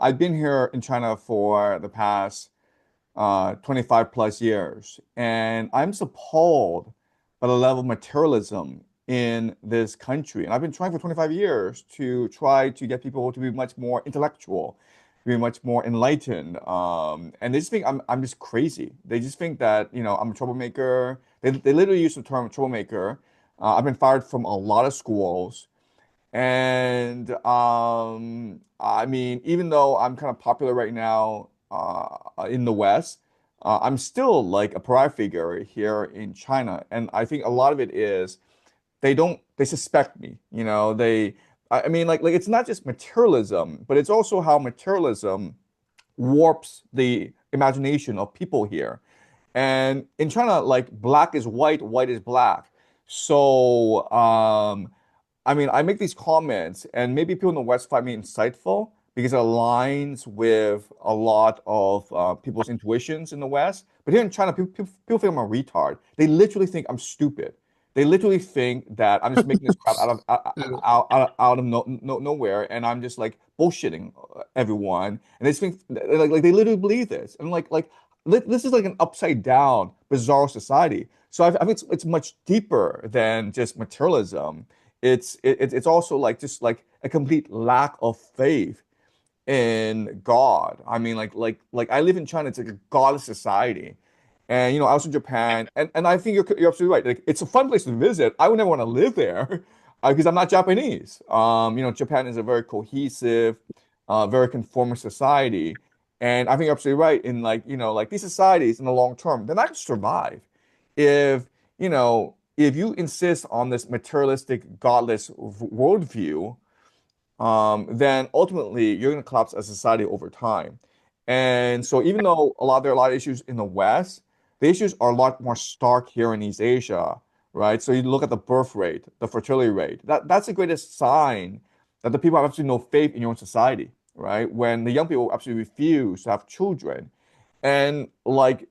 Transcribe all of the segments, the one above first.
I've been here in China for the past 25 plus years, and I'm so appalled by the level of materialism in this country. And I've been trying for 25 years to try to get people to be much more intellectual, be much more enlightened. And they just think I'm just crazy. They just think that, I'm a troublemaker. They literally use the term troublemaker. I've been fired from a lot of schools. And I mean, even though I'm kind of popular right now in the West, I'm still like a pariah figure here in China. And I think a lot of it is they suspect me. I mean, like it's not just materialism, but it's also how materialism warps the imagination of people here. And in China, like black is white, white is black. So, I mean, I make these comments, and maybe people in the West find me insightful because it aligns with a lot of people's intuitions in the West. But here in China, people think I'm a retard. They literally think I'm stupid. They literally think that I'm just making this crap Yeah. out of nowhere, and I'm just like bullshitting everyone. And they just think like they literally believe this. And this is like an upside down, bizarre society. So I think it's much deeper than just materialism. It's also like just like a complete lack of faith in God. I mean, like I live in China. It's like a godless society, and I was in Japan, and I think you're absolutely right. Like it's a fun place to visit. I would never want to live there because I'm not Japanese. Japan is a very cohesive, very conformist society, and I think you're absolutely right in like these societies in the long term, they're not going to survive if if you insist on this materialistic, godless worldview, then ultimately you're going to collapse as a society over time. And so, even though there are a lot of issues in the West, the issues are a lot more stark here in East Asia, right? So you look at the birth rate, the fertility rate. That's the greatest sign that the people have absolutely no faith in your own society, right? When the young people absolutely refuse to have children, and like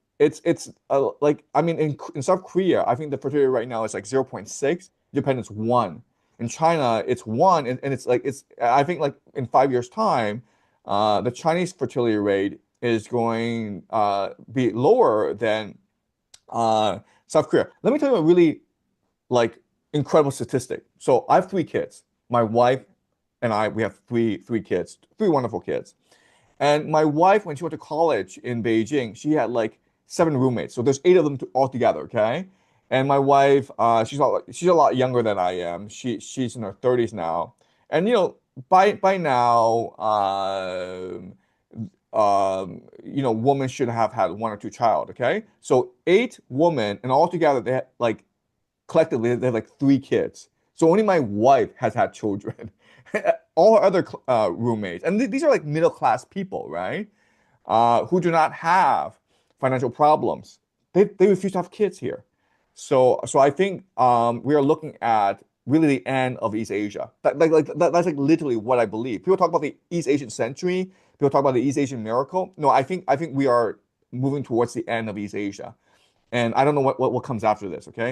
like I mean in South Korea, I think the fertility rate right now is like 0.6. Japan is 1. In China, it's 1, and it's like it's I think like in 5 years' time, the Chinese fertility rate is going be lower than South Korea. Let me tell you a really like incredible statistic. So I have 3 kids. My wife and I, we have three kids, 3 wonderful kids. And my wife, when she went to college in Beijing, she had like 7 roommates. So there's 8 of them all together, okay? And my wife, she's a lot younger than I am. She's in her 30s now. And by now, women should have had 1 or 2 child, okay? So 8 women, and all together they had like collectively they have like 3 kids. So only my wife has had children. All her other roommates, and these are like middle class people, right? Who do not have financial problems. They refuse to have kids here. So I think we are looking at really the end of East Asia. That's like literally what I believe. People talk about the East Asian century. People talk about the East Asian miracle. No, I think we are moving towards the end of East Asia, and I don't know what comes after this. Okay.